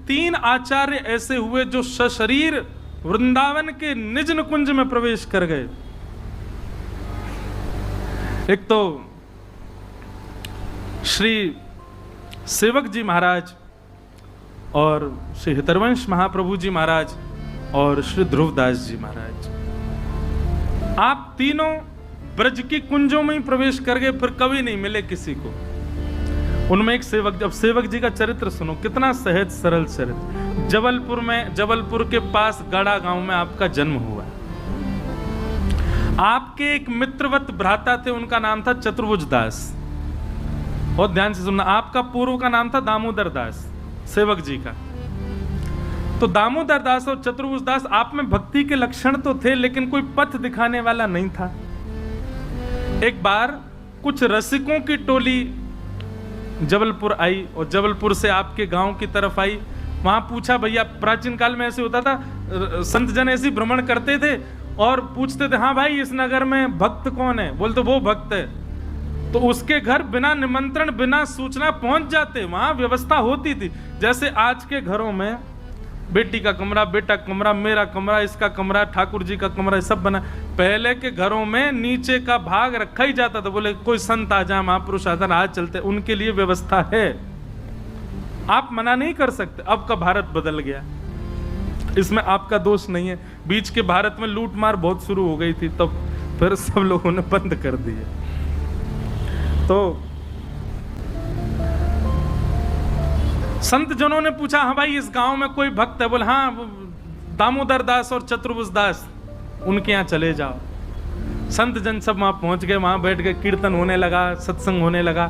3 आचार्य ऐसे हुए जो सशरीर वृंदावन के निज निकुंज में प्रवेश कर गए। एक तो श्री सेवक जी महाराज और श्री हितरवंश महाप्रभु जी महाराज और श्री ध्रुवदास जी महाराज, आप तीनों ब्रज की कुंजों में ही प्रवेश कर गए, फिर कभी नहीं मिले किसी को। उनमें एक सेवक, जब सेवक जी का चरित्र सुनो, कितना सहज सरल चरित्र। जबलपुर के पास गड़ा गांव में आपका जन्म हुआ। आपके एक मित्रवत भ्राता थे, उनका नाम था चतुर्भुज दास। बहुत ध्यान से सुनना, आपका पूर्व का नाम था दामोदर दास, सेवक जी का। तो दामोदर दास और चतुर्भुज दास, आप में भक्ति के लक्षण तो थे, लेकिन कोई पथ दिखाने वाला नहीं था। एक बार कुछ रसिकों की टोली जबलपुर आई और जबलपुर से आपके गांव की तरफ आई। वहां पूछा, भैया प्राचीन काल में ऐसे होता था, संत जन ऐसे भ्रमण करते थे और पूछते थे, हाँ भाई इस नगर में भक्त कौन है? बोलते वो भक्त है। तो उसके घर बिना निमंत्रण बिना सूचना पहुंच जाते। वहां व्यवस्था होती थी, जैसे आज के घरों में बेटी का कमरा, बेटा कमरा, मेरा कमरा, इसका कमरा, ठाकुर जी का कमरा, सब बना। पहले के घरों में नीचे का भाग रखा ही जाता था। बोले कोई संत आ जाए, महापुरुष आ जाए, आज चलते, उनके लिए व्यवस्था है, आप मना नहीं कर सकते। अब का भारत बदल गया, इसमें आपका दोष नहीं है। बीच के भारत में लूट मार बहुत शुरू हो गई थी, तब फिर सब लोगों ने बंद कर दिए। तो संत जनों ने पूछा, हाँ भाई इस गांव में कोई भक्त है? बोले हाँ, दामोदर दास और चतुर्भुज दास, उनके यहाँ चले जाओ। संत जन सब वहां पहुंच गए, वहां बैठ गए, कीर्तन होने लगा, सत्संग होने लगा।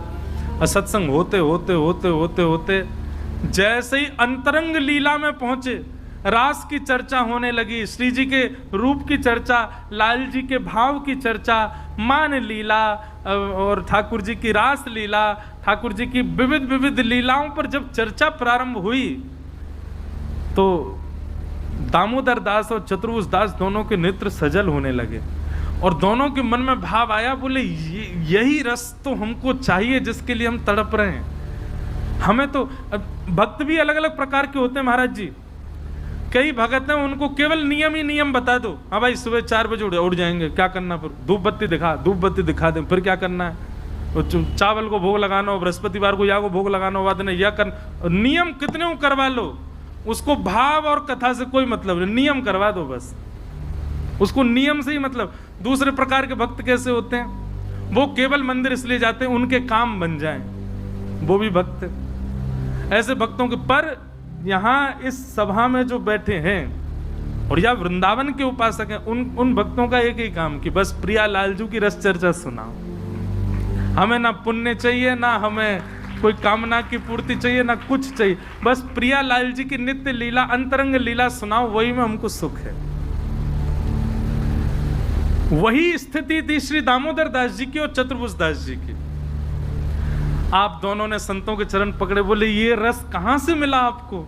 और सत्संग होते होते होते होते होते जैसे ही अंतरंग लीला में पहुंचे, रास की चर्चा होने लगी, श्री जी के रूप की चर्चा, लाल जी के भाव की चर्चा, मान लीला और ठाकुर जी की रास लीला, ठाकुर जी की विविध विविध लीलाओं पर जब चर्चा प्रारंभ हुई, तो दामोदर दास और चतुर्भुज दास दोनों के नेत्र सजल होने लगे और दोनों के मन में भाव आया। बोले यही रस तो हमको चाहिए जिसके लिए हम तड़प रहे हैं। हमें तो भक्त भी अलग अलग प्रकार के होते हैं महाराज जी। कई भगत हैं, उनको केवल नियम ही नियम बता दो। हाँ भाई सुबह 4 बजे उड़ जाएंगे, क्या करना? फिर धूप बत्ती दिखा दें, फिर क्या करना है? चावल को भोग लगाना हो, बृहस्पतिवार को या को भोग लगाना हो, बाद में यह कर, नियम कितने करवा लो, उसको भाव और कथा से कोई मतलब नहीं, नियम करवा दो बस, उसको नियम से ही मतलब। दूसरे प्रकार के भक्त कैसे होते हैं? वो केवल मंदिर इसलिए जाते हैं उनके काम बन जाएं, वो भी भक्त। ऐसे भक्तों के, पर यहाँ इस सभा में जो बैठे हैं और या वृंदावन के उपासक हैं, उन भक्तों का एक ही काम कि बस प्रिया लालजू की रस चर्चा सुनाओ। हमें ना पुण्य चाहिए, ना हमें कोई कामना की पूर्ति चाहिए, ना कुछ चाहिए, बस प्रिया लाल जी की नित्य लीला, अंतरंग लीला सुनाओ, वही में हमको सुख है। वही स्थिति थी श्री दामोदर दास जी की और चतुर्भुज दास जी की। आप दोनों ने संतों के चरण पकड़े, बोले ये रस कहां से मिला आपको?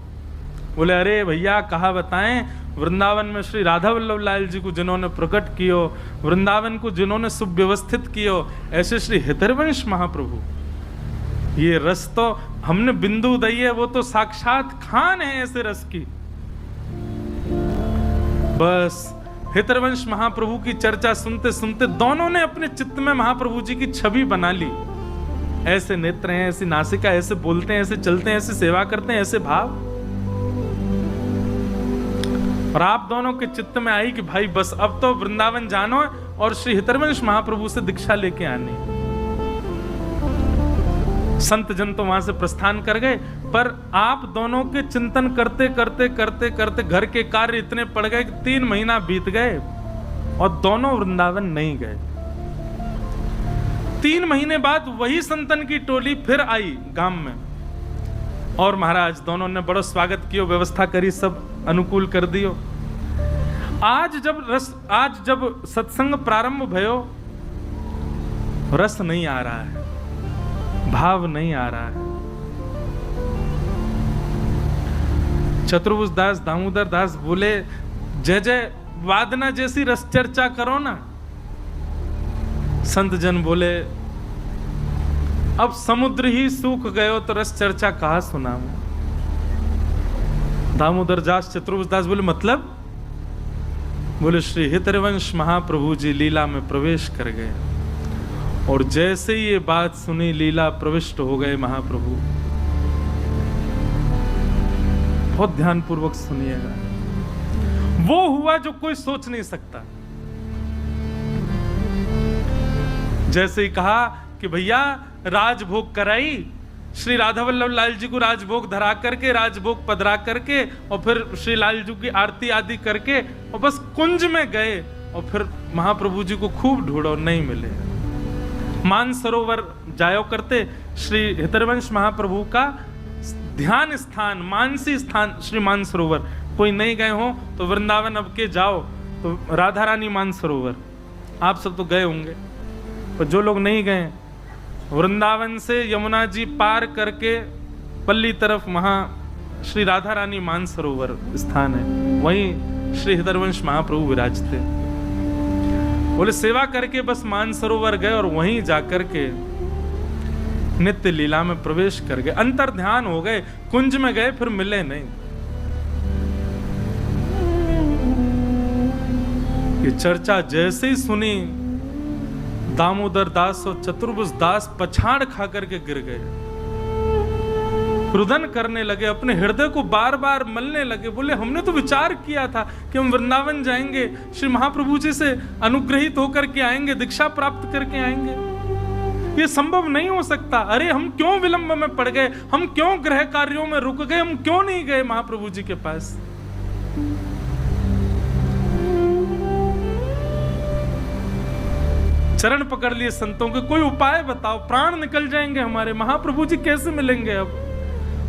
बोले अरे भैया कहा बताएं, वृंदावन में श्री राधा वल्लभ लाल जी को जिन्होंने प्रकट कियो, वृंदावन को जिन्होंने सुव्यवस्थित कियो, ऐसे श्री हितरवंश महाप्रभु, ये रस तो हमने बिंदु दई है, वो तो साक्षात खान है ऐसे रस की। बस हितरवंश महाप्रभु की चर्चा सुनते सुनते दोनों ने अपने चित्त में महाप्रभु जी की छवि बना ली। ऐसे नेत्र हैं, ऐसी नासिका, ऐसे बोलते हैं, ऐसे चलते हैं, ऐसे सेवा करते हैं, ऐसे भाव। और आप दोनों के चित्त में आई कि भाई बस अब तो वृंदावन जानो और श्री हितरवंश महाप्रभु से दीक्षा लेके आनी। संत जन तो वहां से प्रस्थान कर गए, पर आप दोनों के चिंतन करते करते करते करते घर के कार्य इतने पड़ गए कि 3 महीना बीत गए और दोनों वृंदावन नहीं गए। 3 महीने बाद वही संतन की टोली फिर आई गांव में और महाराज दोनों ने बड़ा स्वागत किया, व्यवस्था करी, सब अनुकूल कर दियो। आज जब सत्संग प्रारंभ भयो, रस नहीं आ रहा है, भाव नहीं आ रहा है। चतुर्भुज दास, दामोदर दास बोले जय जय वादना जैसी रस चर्चा करो ना। संत जन बोले अब समुद्र ही सूख गयो तो रस चर्चा कहाँ सुनाऊं। दामोदर दास चतुर्भुज दास बोले मतलब? बोले श्री हितरवंश महाप्रभु जी लीला में प्रवेश कर गए और जैसे ही ये बात सुनी लीला प्रविष्ट हो गए महाप्रभु। बहुत ध्यानपूर्वक सुनिएगा, वो हुआ जो कोई सोच नहीं सकता। जैसे ही कहा कि भैया राजभोग कराई, श्री राधा वल्लभ लाल जी को राजभोग धरा करके, राजभोग पधरा करके और फिर श्री लाल जी की आरती आदि करके और बस कुंज में गए और फिर महाप्रभु जी को खूब ढूंढो, नहीं मिले। मानसरोवर जायो करते श्री हितरवंश महाप्रभु का ध्यान स्थान, मानसी स्थान श्री मानसरोवर। कोई नहीं गए हो तो वृंदावन अब के जाओ तो राधा रानी मानसरोवर, आप सब तो गए होंगे, पर जो लोग नहीं गए, वृंदावन से यमुना जी पार करके पल्ली तरफ वहाँ श्री राधा रानी मानसरोवर स्थान है, वहीं श्री हितरवंश महाप्रभु विराजते। बोले सेवा करके बस मानसरोवर गए और वहीं जाकर के नित्य लीला में प्रवेश कर गए, अंतर ध्यान हो गए, कुंज में गए फिर मिले नहीं। ये चर्चा जैसे ही सुनी, दामोदर दास और चतुर्भुज दास पछाड़ खा करके गिर गए, रुदन करने लगे, अपने हृदय को बार बार मलने लगे। बोले हमने तो विचार किया था कि हम वृंदावन जाएंगे, श्री महाप्रभु जी से अनुग्रहित होकर के आएंगे, दीक्षा प्राप्त करके आएंगे, ये संभव नहीं हो सकता। अरे हम क्यों विलंब में पड़ गए, हम क्यों गृह कार्यों में रुक गए, हम क्यों नहीं गए महाप्रभु जी के पास। चरण पकड़ लिए संतों के, कोई उपाय बताओ, प्राण निकल जाएंगे हमारे, महाप्रभु जी कैसे मिलेंगे, अब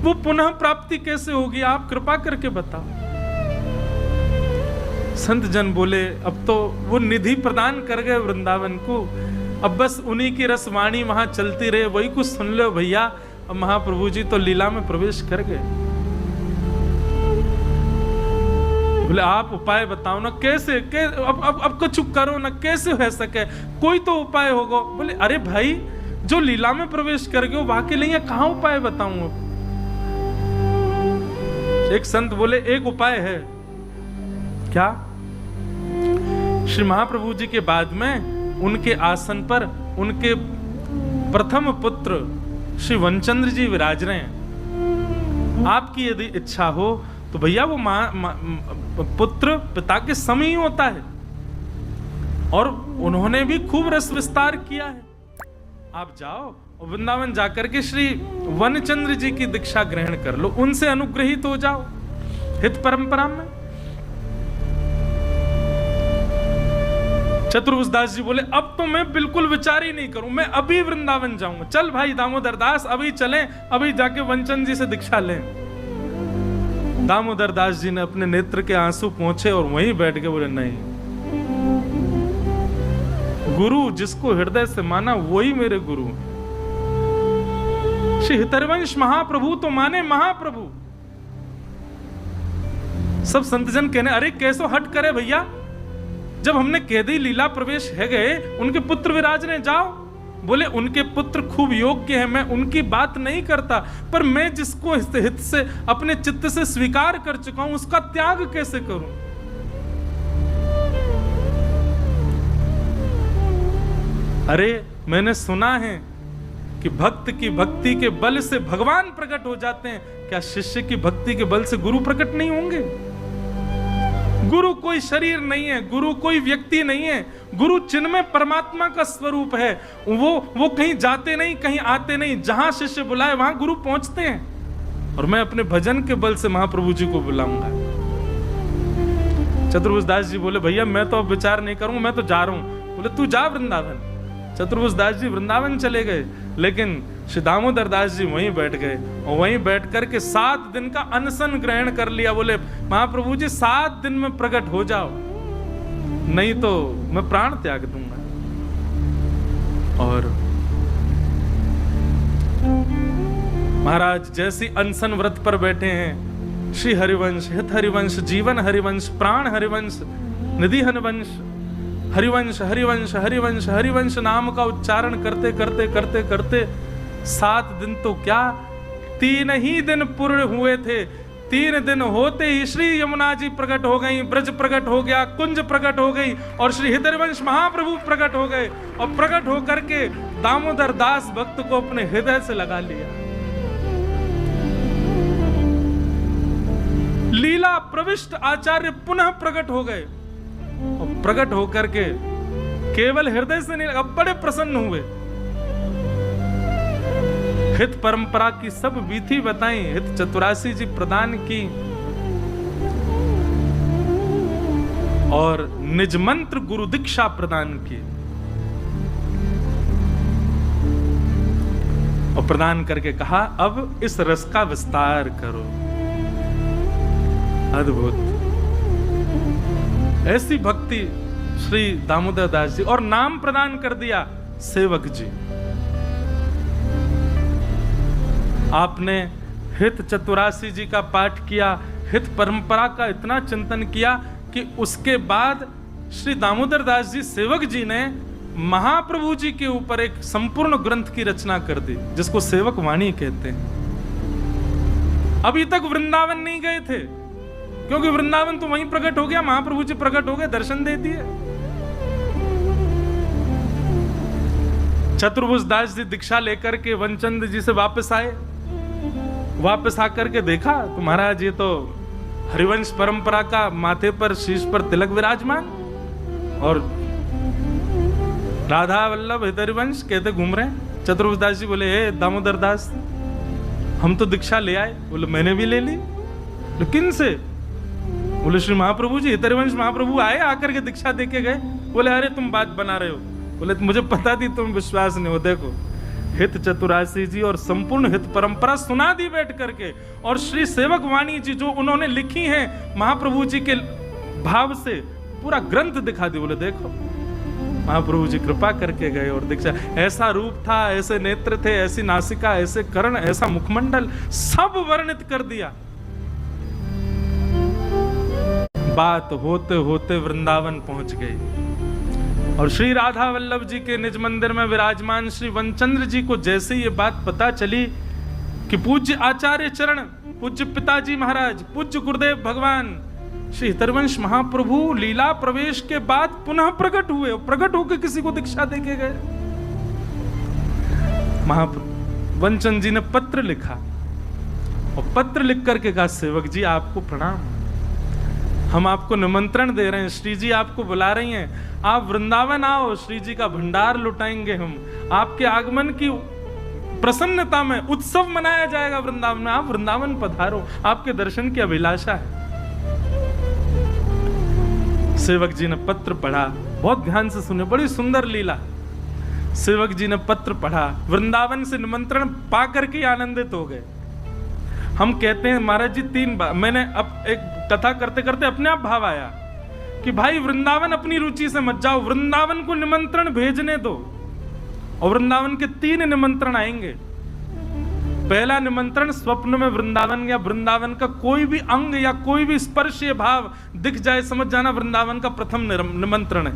वो पुनः प्राप्ति कैसे होगी, आप कृपा करके बताओ। संत जन बोले अब तो वो निधि प्रदान कर गए वृंदावन को, अब बस उन्हीं की रसवाणी वहां चलती रहे, वही कुछ सुन लो भैया। अब महाप्रभु जी तो लीला में प्रवेश कर गए। बोले आप उपाय बताओ ना, कैसे अब कुछ करो ना, कैसे हो सके, कोई तो उपाय होगा। बोले अरे भाई जो लीला में प्रवेश कर गए वहां के लिए कहां उपाय बताऊं। अब एक संत बोले एक उपाय है। क्या? श्री महाप्रभु जी के बाद में उनके आसन पर उनके प्रथम पुत्र श्री वनचंद्र जी विराज रहे हैं, आपकी यदि इच्छा हो तो भैया वो पुत्र पिता के समय ही होता है और उन्होंने भी खूब रस विस्तार किया है। आप जाओ और वृंदावन जाकर के श्री वनचंद्र जी की दीक्षा ग्रहण कर लो, उनसे अनुग्रहित हो जाओ हित परंपरा में। चतुर्भुज दास जी बोले अब तो मैं बिल्कुल विचार ही नहीं करूं, मैं अभी वृंदावन जाऊंगा। चल भाई दामोदर दास अभी चलें, अभी जाके वनचंद्र जी से दीक्षा लें। दामोदर दास जी ने अपने नेत्र के आंसू पोंछे और वहीं बैठ के बोले नहीं, गुरु जिसको हृदय से माना वही मेरे गुरु। श्री हितरवंश महाप्रभु तो माने महाप्रभु। सब संतजन कहने अरे कैसो हट करे भैया, जब हमने कह दी लीला प्रवेश है गए, उनके पुत्र विराज ने जाओ। बोले उनके पुत्र खूब योग्य हैं, मैं उनकी बात नहीं करता, पर मैं जिसको हित से अपने चित्त से स्वीकार कर चुका हूं उसका त्याग कैसे करूं। अरे मैंने सुना है कि भक्त की भक्ति के बल से भगवान प्रकट हो जाते हैं, क्या शिष्य की भक्ति के बल से गुरु प्रकट नहीं होंगे? गुरु कोई शरीर नहीं है, गुरु कोई व्यक्ति नहीं है, गुरु चिन्मय परमात्मा का स्वरूप है। वो कहीं जाते नहीं, कहीं आते नहीं, जहां शिष्य बुलाए वहां गुरु पहुंचते हैं। और मैं अपने भजन के बल से महाप्रभु जी को बुलाऊंगा। चतुर्भुज दास जी बोले भैया मैं तो अब विचार नहीं करूंगा, मैं तो जा रहा हूं। बोले तू जा वृंदावन। चतुर्भुज दास जी वृंदावन चले गए, लेकिन श्री दामोदर दास जी वहीं बैठ गए और वहीं बैठ करके 7 दिन का अनशन ग्रहण कर लिया। बोले महाप्रभु जी 7 दिन में प्रकट हो जाओ, नहीं तो मैं प्राण त्याग दूंगा। और महाराज जैसी अनशन व्रत पर बैठे हैं, श्री हरिवंश, हित हरिवंश, जीवन हरिवंश, प्राण हरिवंश, निधि हरिवंश, हरिवंश हरिवंश हरिवंश हरिवंश नाम का उच्चारण करते करते करते करते 7 दिन तो क्या 3 ही दिन पूर्ण हुए थे। 3 दिन होते ही श्री यमुना जी प्रकट हो गई, ब्रज प्रकट हो गया, कुंज प्रकट हो गई और श्री हृदयवंश महाप्रभु प्रकट हो गए और प्रकट होकर के दामोदर दास भक्त को अपने हृदय से लगा लिया। लीला प्रविष्ट आचार्य पुनः प्रकट हो गए और प्रकट होकर के केवल हृदय से नहीं, अब बड़े प्रसन्न हुए। हित परंपरा की सब विधि बताई, हित चतुरासी जी प्रदान की और निज मंत्र गुरु दीक्षा प्रदान की और प्रदान करके कहा अब इस रस का विस्तार करो। अद्भुत ऐसी भक्ति श्री दामोदर दास जी, और नाम प्रदान कर दिया सेवक जी। आपने हित चतुरासी जी का पाठ किया, हित परंपरा का इतना चिंतन किया कि उसके बाद श्री दामोदर दास जी सेवक जी ने महाप्रभु जी के ऊपर एक संपूर्ण ग्रंथ की रचना कर दी, जिसको सेवक वाणी कहते हैं। अभी तक वृंदावन नहीं गए थे, क्योंकि वृंदावन तो वहीं प्रकट हो गया, महाप्रभु जी प्रकट हो गए, दर्शन दे दिए। चतुर्भुज दास जी दीक्षा लेकर के वनचंद जी से वापस आए। वापस आकर के देखा तो महाराज ये तो हरिवंश परंपरा का माथे पर शीश पर तिलक विराजमान और राधा वल्लभ हरिवंश कहते घूम रहे हैं। चतुर्भुज दास जी बोले हे दामोदर दास, हम तो दीक्षा ले आए। बोले मैंने भी ले ली। किन से? बोले श्री महाप्रभु जी, हरिवंश महाप्रभु आए, आकर के दीक्षा दे के गए। बोले अरे तुम बात बना रहे हो। बोले मुझे पता थी तुम विश्वास नहीं हो। देखो हित चतुरासी जी और संपूर्ण हित परंपरा सुना दी बैठ करके, और श्री सेवक वाणी जी जो उन्होंने लिखी है महाप्रभु जी के भाव से पूरा ग्रंथ दिखा दी। बोले देखो महाप्रभु जी कृपा करके गए और दीक्षा, ऐसा रूप था, ऐसे नेत्र थे, ऐसी नासिका, ऐसे कर्ण, ऐसा मुखमंडल, सब वर्णित कर दिया। बात होते होते वृंदावन पहुंच गई और श्री राधा वल्लभ जी के निज मंदिर में विराजमान श्री वनचंद्र जी को जैसे ये बात पता चली कि पूज्य आचार्य चरण, पूज्य पिताजी महाराज, पूज्य गुरुदेव भगवान श्री हरिवंश महाप्रभु लीला प्रवेश के बाद पुनः प्रकट हुए, प्रकट होकर किसी को दीक्षा देके गए। महाप्रभु वनचंद जी ने पत्र लिखा और पत्र लिख करके कहा सेवक जी आपको प्रणाम, हम आपको निमंत्रण दे रहे हैं, श्री जी आपको बुला रही हैं, आप वृंदावन आओ, श्री जी का भंडार लुटाएंगे हम, आपके आगमन की प्रसन्नता में उत्सव मनाया जाएगा वृंदावन में, आप वृंदावन पधारो, आपके दर्शन की अभिलाषा है। सेवक जी ने पत्र पढ़ा, बहुत ध्यान से सुने, बड़ी सुंदर लीला। सेवक जी ने पत्र पढ़ा, वृंदावन से निमंत्रण पा करके आनंदित हो गए। हम कहते हैं महाराज जी 3 बार, मैंने अब एक कथा करते करते अपने आप भाव आया कि भाई वृंदावन अपनी रुचि से मत जाओ, वृंदावन को निमंत्रण भेजने दो। और वृंदावन के 3 निमंत्रण आएंगे। पहला निमंत्रण स्वप्न में वृंदावन या वृंदावन का कोई भी अंग या कोई भी स्पर्शीय भाव दिख जाए, समझ जाना वृंदावन का प्रथम निमंत्रण है।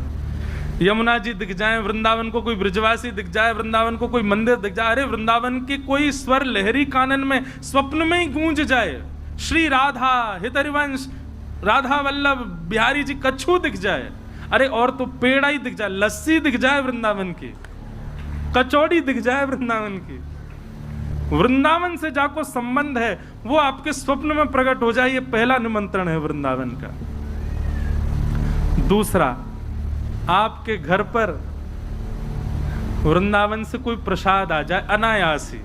यमुना जी दिख जाए, वृंदावन को कोई ब्रजवासी दिख जाए, वृंदावन को कोई मंदिर दिख जाए, अरे वृंदावन की कोई स्वर लहरी कानन में स्वप्न में ही गूंज जाए, श्री राधा हरिवंश राधा वल्लभ बिहारी जी कच्छू दिख जाए, अरे और तो पेड़ा ही दिख जाए, लस्सी दिख जाए वृंदावन की, कचौड़ी दिख जाए वृंदावन की, वृंदावन से जाको संबंध है वो आपके स्वप्न में प्रकट हो जाए, ये पहला निमंत्रण है वृंदावन का। दूसरा, आपके घर पर वृंदावन से कोई प्रसाद आ जाए अनायास ही,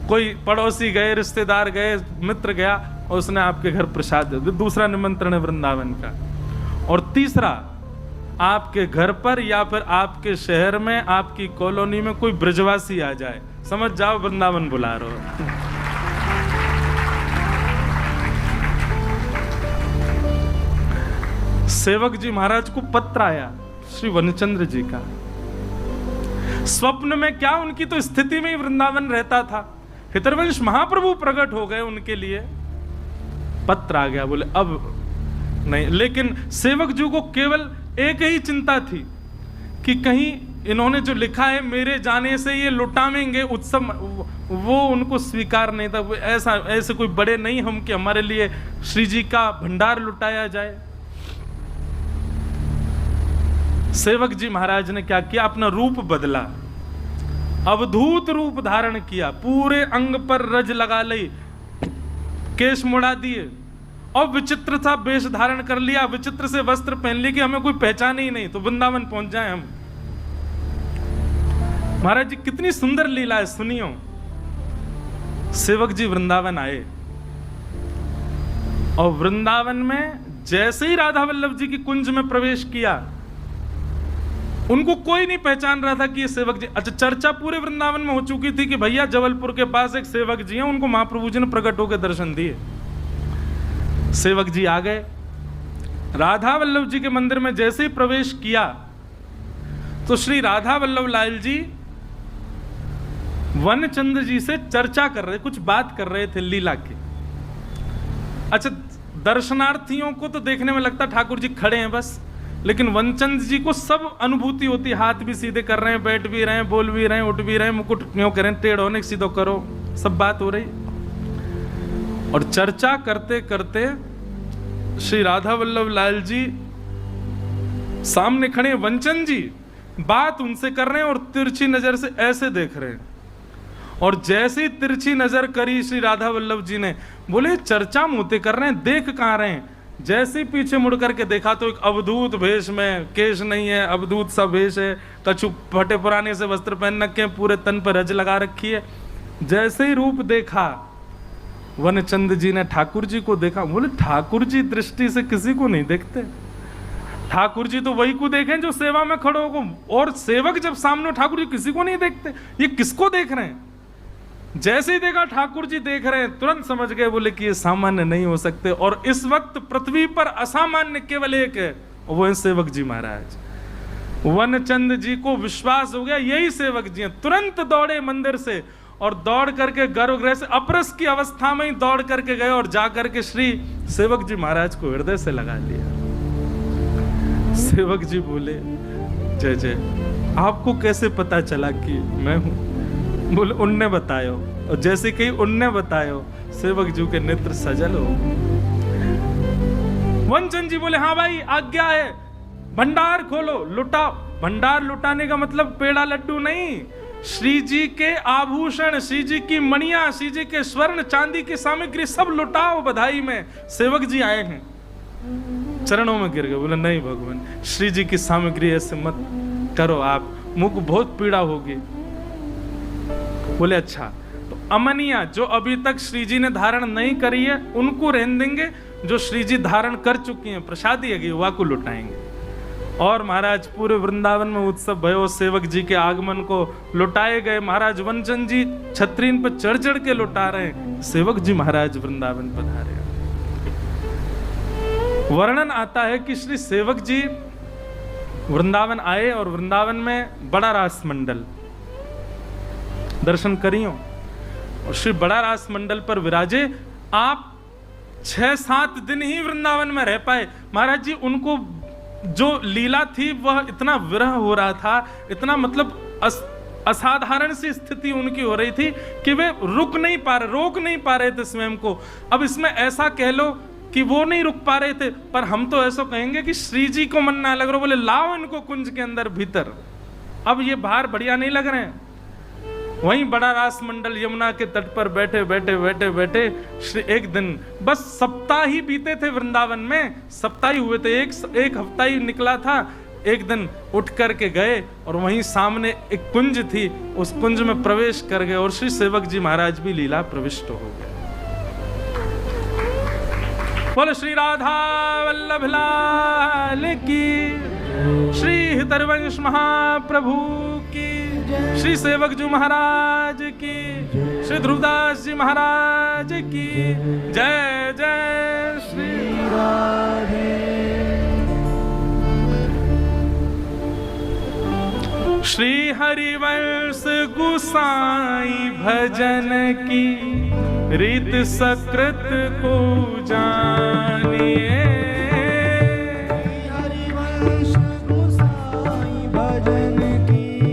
कोई पड़ोसी गए, रिश्तेदार गए, मित्र गया और उसने आपके घर प्रसाद दे, दूसरा निमंत्रण है वृंदावन का। और तीसरा, आपके घर पर या फिर आपके शहर में, आपकी कॉलोनी में कोई ब्रजवासी आ जाए, समझ जाओ वृंदावन बुला रहे हो। सेवक जी महाराज को पत्र आया श्री वनचंद्र जी का। स्वप्न में क्या, उनकी तो स्थिति में ही वृंदावन रहता था, हरिवंश महाप्रभु प्रकट हो गए उनके लिए, पत्र आ गया, बोले अब नहीं। लेकिन सेवक जी को केवल एक ही चिंता थी कि कहीं इन्होंने जो लिखा है मेरे जाने से ये लुटावेंगे उत्सव, वो उनको स्वीकार नहीं था। ऐसे कोई बड़े नहीं हम कि हमारे लिए श्री जी का भंडार लुटाया जाए। सेवक जी महाराज ने क्या किया, अपना रूप बदला, अवधूत रूप धारण किया, पूरे अंग पर रज लगा ली, केश मुड़ा दिए और विचित्र सा वेश धारण कर लिया, विचित्र से वस्त्र पहन लिए कि हमें कोई पहचाने ही नहीं, तो वृंदावन पहुंच जाए हम। महाराज जी कितनी सुंदर लीला है, सुनियो। सेवक जी वृंदावन आए और वृंदावन में जैसे ही राधा वल्लभ जी की कुंज में प्रवेश किया, उनको कोई नहीं पहचान रहा था कि ये सेवक जी। अच्छा, चर्चा पूरे वृंदावन में हो चुकी थी कि भैया जबलपुर के पास एक सेवक जी हैं, उनको महाप्रभु जी ने प्रकट होकर दर्शन दिए। सेवक जी आ गए, राधा वल्लभ जी के मंदिर में जैसे ही प्रवेश किया तो श्री राधा वल्लभ लाल जी वनचंद्र जी से चर्चा कर रहे, कुछ बात कर रहे थे लीला की। अच्छा, दर्शनार्थियों को तो देखने में लगता ठाकुर जी खड़े हैं बस, लेकिन वनचंद जी को सब अनुभूति होती, हाथ भी सीधे कर रहे हैं, बैठ भी रहे हैं, बोल भी रहे हैं, उठ भी रहे हैं, मुकुट क्यों करें, टेढ़ होने सीधो करो, सब बात हो रही। और चर्चा करते करते श्री राधा वल्लभ लाल जी सामने खड़े, वनचंद जी बात उनसे कर रहे हैं और तिरछी नजर से ऐसे देख रहे हैं। और जैसे ही तिरछी नजर करी श्री राधा वल्लभ जी ने, बोले चर्चा मुंहते कर रहे हैं, देख कहां रहे हैं। जैसे ही पीछे मुड़ करके देखा तो एक अवधूत भेष में, केश नहीं है, अवधूत सा भेष है, कछु फटे पुराने से वस्त्र पहन रखे हैं, पूरे तन पर रज लगा रखी है। जैसे ही रूप देखा, वनचंद जी ने ठाकुर जी को देखा, बोले ठाकुर जी दृष्टि से किसी को नहीं देखते, ठाकुर जी तो वही को देखें जो सेवा में खड़े हो, और सेवक जब सामने ठाकुर जी किसी को नहीं देखते, ये किसको देख रहे हैं। जैसे ही देखा ठाकुर जी देख रहे हैं, तुरंत समझ गए, बोले कि ये सामान्य नहीं हो सकते। और इस वक्त पृथ्वी पर असामान्य केवल एक है, वो है सेवक जी महाराज। वनचंद जी को विश्वास हो गया यही सेवक जी हैं। तुरंत दौड़े मंदिर से और दौड़ करके गर्भगृह से अपरस की अवस्था में ही दौड़ करके गए और जा करके श्री सेवक जी महाराज को हृदय से लगा लिया। सेवक जी बोले, जय जय, आपको कैसे पता चला कि मैं हूं। बोले उनने बतायो, और जैसे कि उनने बतायो, सेवक जी के नेत्र सजल हो। वनचंद जी बोले, हाँ भाई आज्ञा है, भंडार खोलो, लुटाओ। भंडार लुटाने का मतलब पेड़ा लड्डू नहीं, श्री जी के आभूषण, श्री जी की मणियां, श्री जी के स्वर्ण चांदी की सामग्री सब लुटाओ बधाई में। सेवक जी आए हैं, चरणों में गिर गए, बोले नहीं भगवान, श्री जी की सामग्री ऐसे मत करो, आप मुंह को बहुत पीड़ा होगी। बोले अच्छा, तो अमनिया जो अभी तक श्री जी ने धारण नहीं करी है उनको रहने देंगे, जो श्री जी धारण कर चुकी हैं प्रसादी है युवा को लुटाएंगे। और महाराज पूरे वृंदावन में उत्सव भयो, सेवक जी के आगमन को लुटाए गए। महाराज वनचंद जी छतरीन पर चढ़ चढ़ के लुटा रहे हैं, सेवक जी महाराज वृंदावन पधारे। वर्णन आता है कि श्री सेवक जी वृंदावन आए और वृंदावन में बड़ा रास मंडल दर्शन करियो, और श्री बड़ा रास मंडल पर विराजे। आप 6-7 दिन ही वृंदावन में रह पाए। महाराज जी उनको जो लीला थी वह इतना विरह हो रहा था, इतना मतलब असाधारण सी स्थिति उनकी हो रही थी कि वे रोक नहीं पा रहे थे स्वयं को। अब इसमें ऐसा कह लो कि वो नहीं रुक पा रहे थे, पर हम तो ऐसा कहेंगे कि श्री जी को मन ना लग रहा, बोले लाओ इनको कुंज के अंदर भीतर, अब ये बाहर बढ़िया नहीं लग रहे हैं। वहीं बड़ा रास मंडल यमुना के तट पर बैठे बैठे श्री एक दिन बस सप्ताह ही बीते थे वृंदावन में, सप्ताह ही हुए थे, एक हफ्ता ही निकला था। एक दिन उठ करके गए और वहीं सामने एक कुंज थी, उस कुंज में प्रवेश कर गए और श्री सेवक जी महाराज भी लीला प्रविष्ट हो गए। बोले श्री राधा वल्लभ लाल की, श्री हितरवंश महाप्रभु की, श्री सेवक जी महाराज की, श्री ध्रुवदास जी महाराज की जय जय श्री राधे। श्री हरिवंश गुसाई भजन की रीत सकृत को जानिए। हरिवंश गुसाई भजन की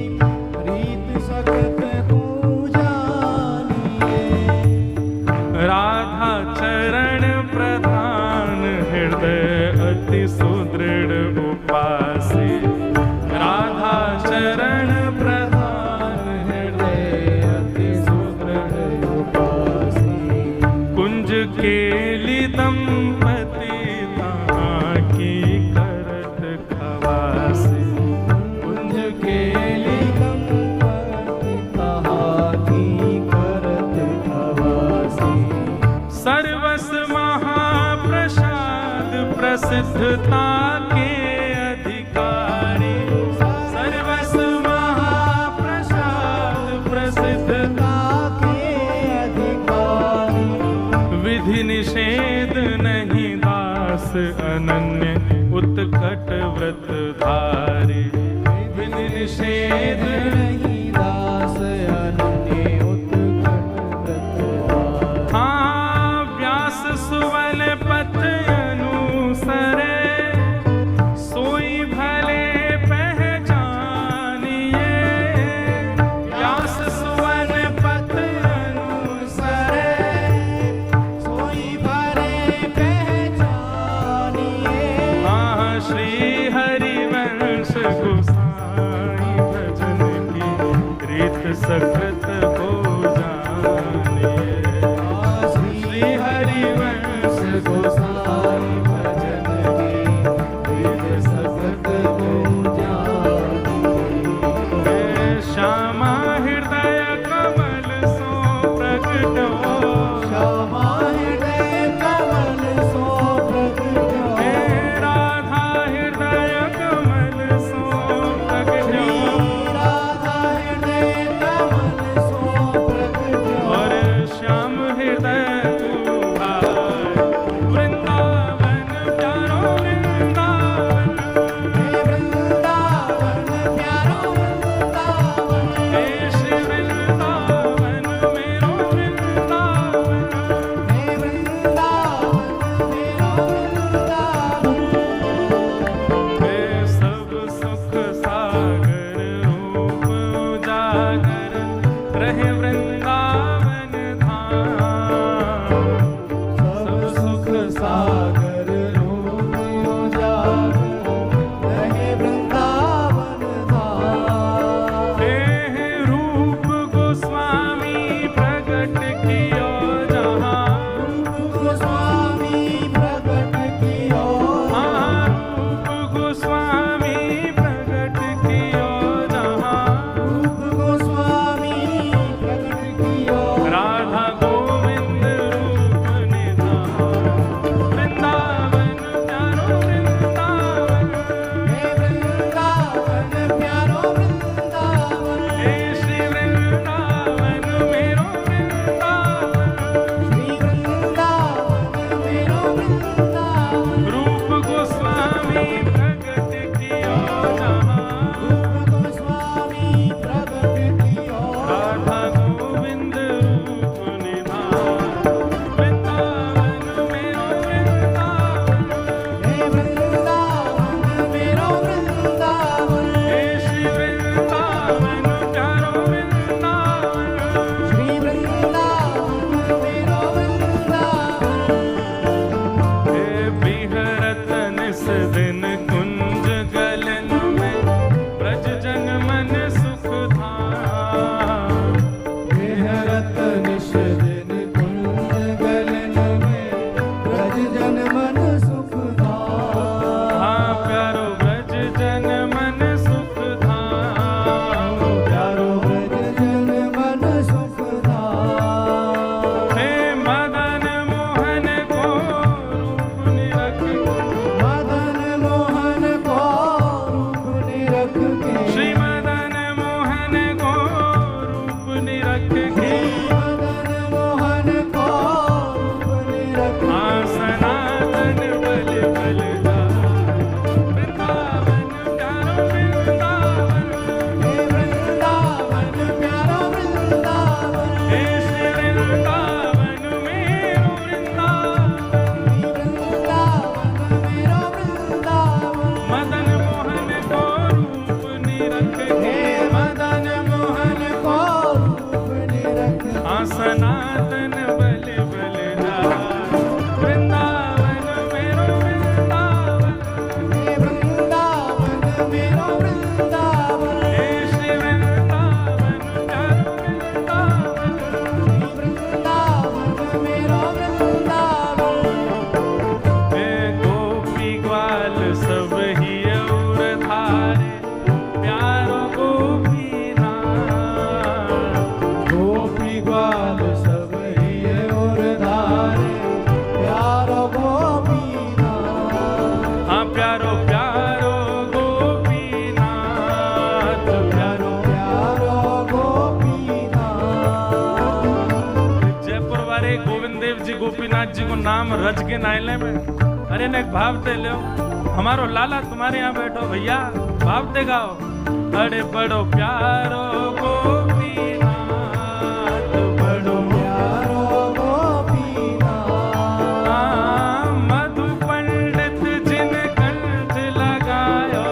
हृदय अति सुदृढ़ उपासी, राधा चरण प्रधान हृदय अति सुदृढ़ उपासी। कुंज केली दंपति तहाँ की करत खवासी, कुंज केली दंपति तहाँ की करत खवासी। सर्वस महाप्रसाद प्रसिद्धता के अधिकारी, सर्वस महाप्रसाद प्रसिद्धता के अधिकारी। विधि निषेध नहीं दास अनन्य उत्कट व्रत धारी, विधि निषेध नहीं दास अनन्य उत्कट व्रत धारी। हाँ व्यास सुवन पथ अनुसरे, सोई भले पहचानिए। व्यास सुवन पथ अनुसरे, सोई भले पहचानिए। हाँ श्री हरिवंश गोसाई भजन की रीत सकृत हो जानिए। श्री हरिवंश गोसाई भजन की रीत सकृत हो जानिए। श्यामा हृदय कमल सो प्रकट हो, श्यामा हृदय कमल सो प्रकट हो। राधा हृदय कमल सो प्रकट हो, राधा हृदय कमल सो प्रकट हो। और श्याम हृदय तू भाई, वृंदावन प्यारो वृंदावन, वृंदावन प्यारो वृंदावन। हे श्री वृंदावन मेरो वृंदावन, हे वृंदावन मेरो वृंदावन। हे सब सुख सागर रूप उजागर, रहे वृंदावन धाम। सब सुख सागर रूप उजागर, रहे वृंदावन धाम। हे रूप गोस्वामी प्रगट कियो जहाँ, रूप गोस्वामी प्रगट कियो। हाँ रूप गोस्वामी प्रगट कियो जहाँ, रूप गोस्वामी प्रगट कियो। राधा गोविंद रूप निधान, वृंदावन प्यारो प्यारो गोपीनाथ, प्यारो प्यारो गोपीनाथ। जयपुर वाले गोविंद देव जी गोपीनाथ जी को नाम रज के नायले में अरे ने भाव दे लो, हमारो लाला तुम्हारे यहाँ बैठो भैया, भाव दे गाओ। अरे बड़ो प्यारो गोपीनाथ, बड़ो प्यारो गोपीनाथ। मधु पंडित जिन कंठ लगायो,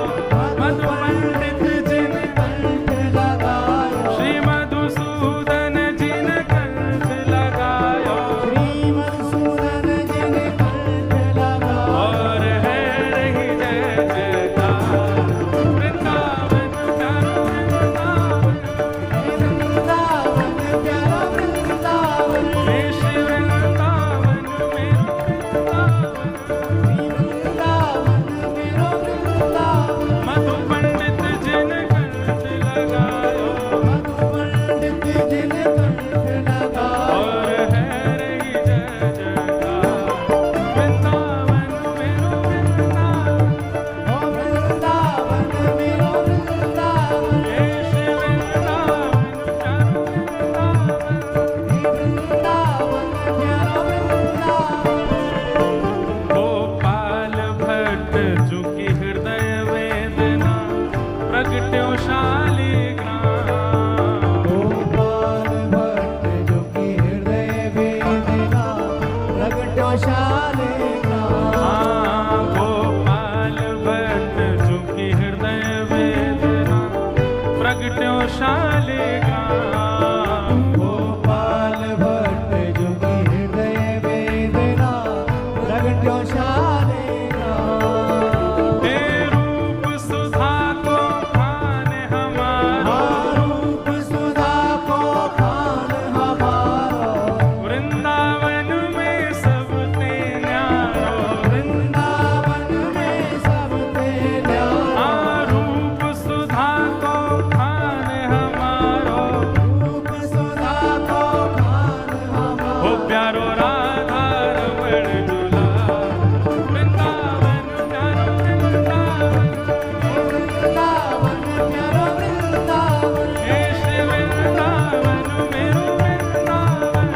मधु पंडित जिन कंठ लगायो, श्री मधुसूदन जिन कंठ लगायो, श्री मधुसूदन जिन कंठ लगायो। और है रही जय जयकार वृंदावन प्यारो वृंदावन, वृंदावन प्यारो वृंदावन, हे श्री वृंदावन मेरो वृंदावन। वृंदावन मेरो वृंदावन। मधु पंडित जिन कंठ लगायो, मधु पंडित जिन कंठ लगायो, और है रही जय जयकार वृंदावन मेरो वृंदावन, ओ वृंदावन मेरो वृंदावन। हे श्री वृंदावन प्यारो वृंदावन। वृंदावन प्यारो वृंदावन। गोपाल भट्ट चुकी हृदय वेदना प्रगट्यो शालिग्राम, गोपाल भट्ट जो की हृदय वेदना प्रगटो शालिग्राम। गोपाल भट्ट चुकी हृदय वेदना प्रगट्यो शालिग्राम। गोपाल भट्ट जो की हृदय वेदना प्रगटो शालिग्राम। हे रूप सुधा को खान हमारो, रूप सुधा को खान हमारो, वृंदावन में सबते न्यारो, वृंदावन में सबते न्यारो। रूप सुधा को खान हमारो, रूप सुधा को खान हमारो। ओ प्यारो राधा रमण दुला, वृंदावन प्यारो वृंदावन, वृंदावन प्यारो वृंदावन। हे श्री वृंदावन मेरो वृंदावन।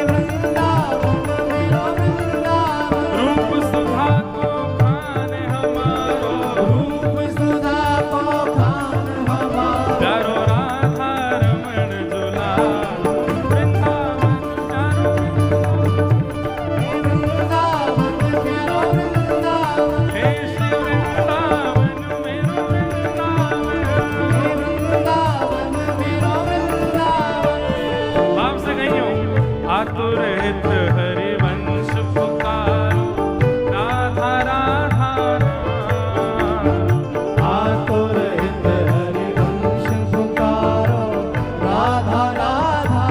वृंदावन मेरो वृंदावन। रूप सुधा को खान हमारो, रूप सुधा को खान हमारो। प्यारो राधा रमण दुला, वृंदावन प्यारो वृंदावन प्यारो वृंदावन। हे श्री वृंदावन मेरो वृंदावन। वृंदावन मेरो वृंदावन। भाव से कहियो आतुर हित हरिवंश पुकारो, राधा राधा आतुर हित हरिवंश पुकारो, राधा राधा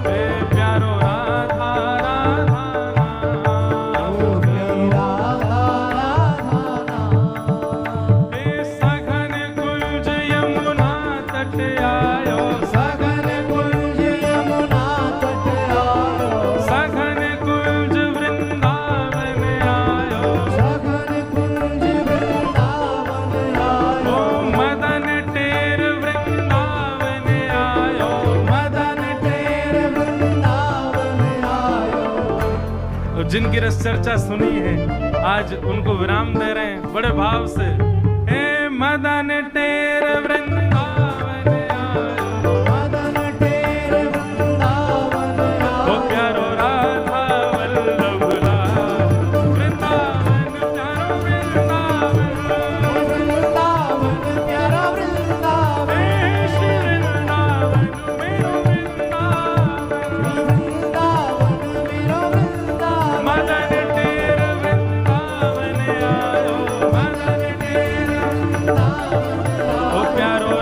हे प्यारो राधा राधा ओ प्यारी राधा राधा। हे सघन कुंज यमुना तट आयो, सघन कुंज यमुना तट आयो, सघन कुंज वृंदावन आयो, सघन कुंज वृंदावन ओ आयो। मदन टेर वृंदावन आयो, मदन टेर वृंदावन आयो। और जिनकी रस चर्चा सुनी है आज उनको विराम दे रहे हैं बड़े भाव से। हे मदन टेर वृंदावन आयो, मदन टेर वृंदावन ओ आयो। प्यारो राधा वल्लभ लाल, वृंदावन प्यारो वृंदावन। वृंदावन प्यारा वृंदावन। हे श्री वृंदावन मेरो वृंदावन। वृंदावन मेरो वृंदावन। मदन टेर वृंदावन आयो, मदन टेर वृंदावन ओ प्यारो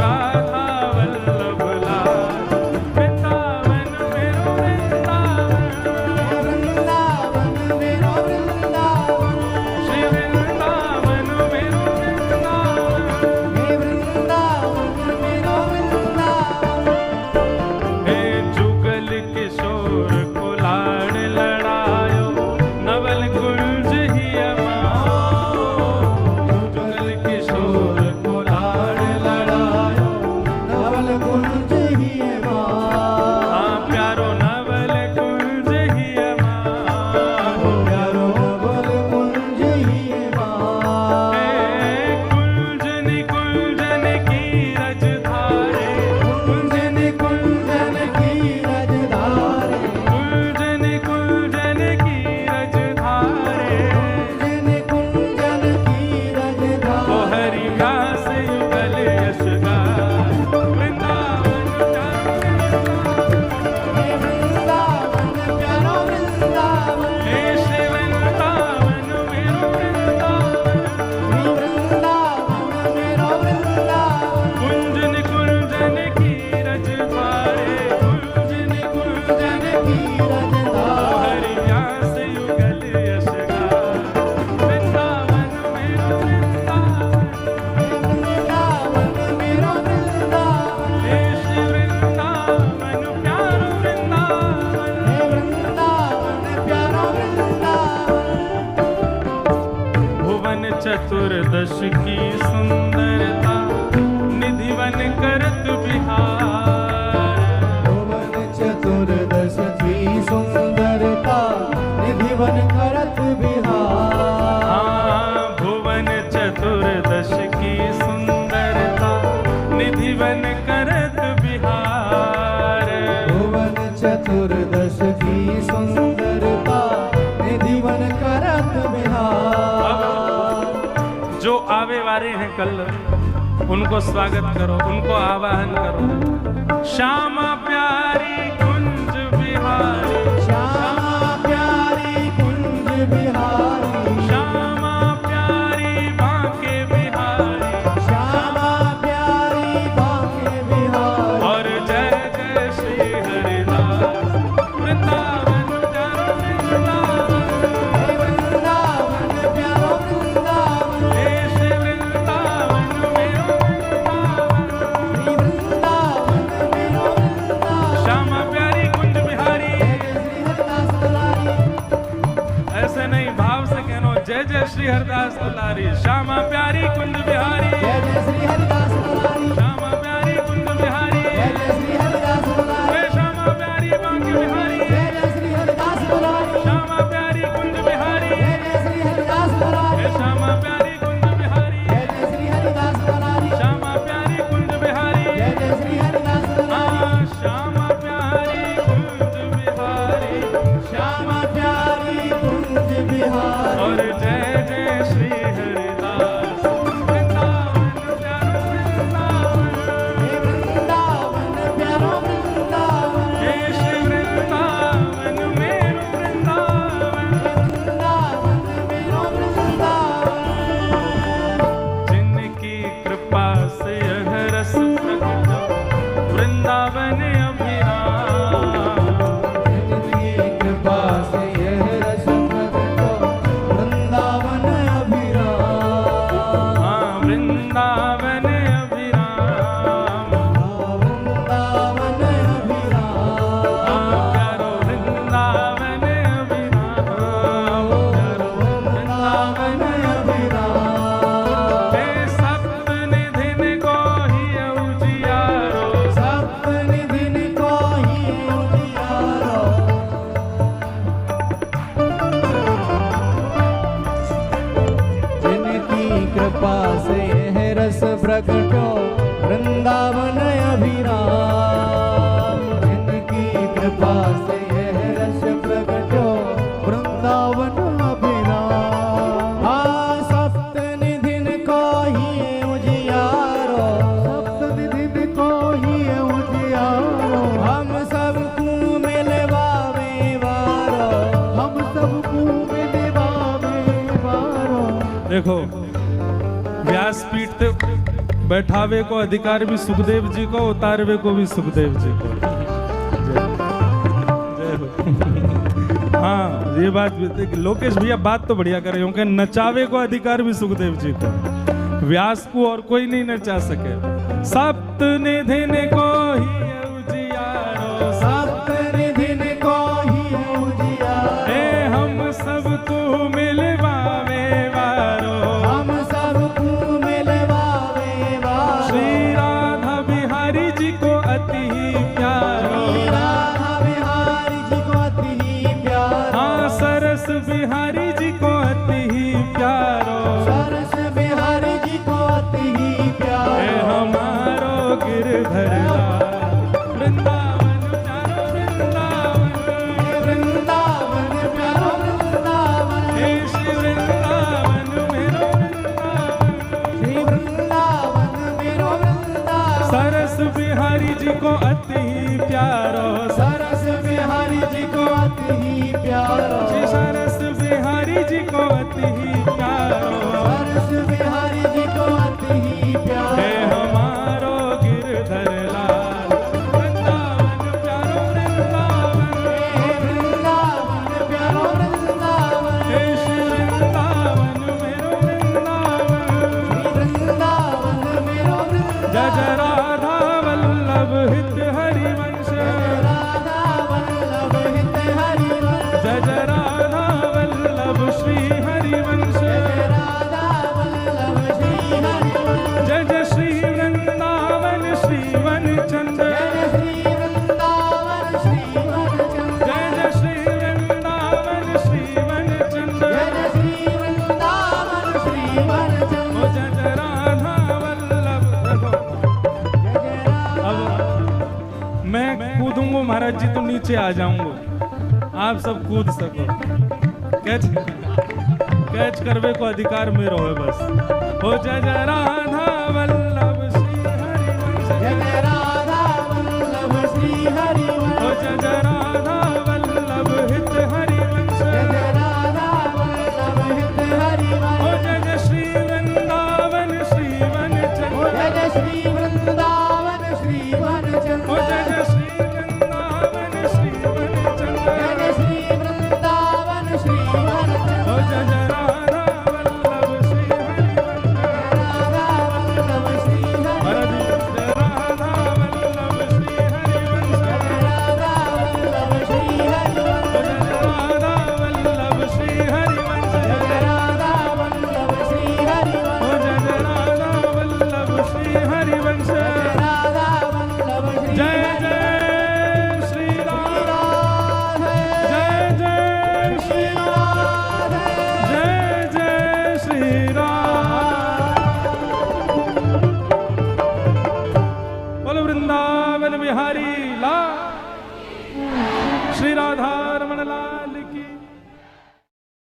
चतुर्दश की सुंदरता निधिवन करत बिहार। भुवन चतुर्दश की सुंदरता निधिवन करत बिहार। हाँ, भुवन चतुर्दश की सुंदरता निधिवन करत बिहार। भुवन चतुर्दश की सुंदरता निधिवन करत बिहार। जो आवे वाले हैं कल, उनको स्वागत करो, उनको आवाहन करो। श्यामा प्यारी कुंज बिहारी, श्यामा प्यारी कुंज बिहारी। श्यामा प्यारी बांके बिहारी, श्यामा प्यारी बांके बिहारी। और जय जय श्री हरिदास वृंदावन प्यारो वृंदावन। वृंदावन प्यारो वृंदावन। हे श्री वृंदावन मेरो वृंदावन। वृंदावन मेरो वृंदावन। श्यामा प्यारी कुंज बिहारी। श्री हरिदास दुलारी। ऐसे नहीं, भाव से कहनो, जय जय श्री हरिदास दुलारी। श्यामा प्यारी कुंज बिहारी, जय जय श्री हरिदास दुलारी। श्यामा प्यारी कुंज बिहारी। जय जय श्री हरिदास दुलारी। हे श्यामा प्यारी बांके बिहारी, जय जय श्री हरिदास दुलारी। श्यामा प्यारी कुंज बिहारी। जय जय श्री हरिदास दुलारी। हे श्यामा प्यारी कुंज बिहारी, जय जय श्री हरिदास दुलारी। श्यामा प्यारी कुंज बिहारी। जय जय श्री हरिदास दुलारी। हाँ, श्यामा प्यारी कुंज बिहारी, श्यामा प्यारी कुंज बिहारी। और जय जय श्री हरिदास वृंदावन प्यारो वृंदावन। हे वृंदावन प्यारो वृंदावन। हे श्री वृंदावन मेरो वृंदावन। वृंदावन मेरो वृंदावन। जिनकी कृपा से यह रस प्रकट वृंदावन अभिराम। जिनकी कृपा से यह रस प्रकट वृंदावन अभिराम। हाँ, वृंदावन अभिराम। वृंदावन अभिराम। प्यारो वृंदावन अभिराम, प्यारो वृंदावन अभिराम। हे सप्त निधिन को ही उजियारो। सप्तनिधिन को ही उजियारो। जिनकी कृपा से यह रस प्रकटो वृंदावन अभिराम। जिनकी कृपा से यह रस प्रकटो वृंदावन अभिराम। हाँ, सप्तनिधिन को ही उजियारो। सप्तनिधिन को ही उजियारो। हम सबको मिलवावे वारो। हम सबको मिलवावे वारो। देखो, व्यासपीठ पे बैठावे को अधिकार भी सुखदेव जी को, उतारवे को भी सुखदेव जी को। जय हो। हाँ, ये बात भी- लोकेश भैया बात तो बढ़िया कर रहे हो कि नचावे को अधिकार भी सुखदेव जी को, व्यास को और कोई नहीं नचा सके। सप्त निधिन को ही उजियारो, सप्तनिधिन को ही उजियारो। हे हम सबको मिलवावे वारो। हम सबको मिलवावे वारो। श्री राधा बिहारी जी को अति ही प्यारो। श्री राधा बिहारी जी को अति ही प्यारो। हाँ, सरस बिहारी जी को अति ही प्यारो। सरस बिहारी जी को अति ही हे प्यारो। हमारो गिरधर लाल वृंदावन प्यारो वृंदावन। वृंदावन प्यारो वृंदावन। हे श्री वृंदावन मेरो वृंदावन। श्री वृंदावन मेरो वृंदावन। सरस बिहारी जी को अति ही प्यारो। सरस बिहारी जी को अति ही प्यारो। श्री सरस बिहारी जी को अति ही प्यारो। सरस बिहारी जी को अति ही हे प्यारो। हमारो गिरधर लाल वृंदावन प्यारो वृंदावन। हे वृंदावन प्यारो वृंदावन। हे श्री वृंदावन मेरो वृंदावन। श्री वृंदावन मेरो वृंदावन। जय जय राधा वल्लभ हित हरिवंश। राधा वल्लभ हित हरिवंश। जय जय राधा वल्लभ श्री हरिवंश। जय महाराज जी तो नीचे आ जाऊंगा, आप सब कूद सको। कैच करवे को अधिकार में रहो बस। हो जय जय राधा वल्लभ श्री हरिवंश, जय जय राधा वल्लभ श्री हरिवंश, हो जय जय राधा वल्लभ हित हरिवंश, जय जय राधा वल्लभ हित हरिवंश, हो जय जय श्री वृंदावन श्री वनचंद्र, जय जय श्री वृंदावन श्री वनचंद्र, हो जय जय श्री वृंदावन श्री वनचंद्र, जय जय श्री वृंदावन श्री वनचंद्र, हो जय जय राधा वल्लभ श्री हरिवंश, राधा वल्लभ श्री महाराज जी, जय राधा वल्लभ श्री हरिवंश, राधा वल्लभ श्री हरिवंश, हो जय जय राधा वल्लभ श्री हरिवंश, राधा वल्लभ श्री हरिवंश, हो जय जय राधा वल्लभ श्री हरिवंश। राधा वल्लभ श्री जय जय श्री राम, राधे, जय जय श्री राम, जय जय श्री राम। बोलो वृंदावन बिहारी लाल, श्री राधा रमण लाल।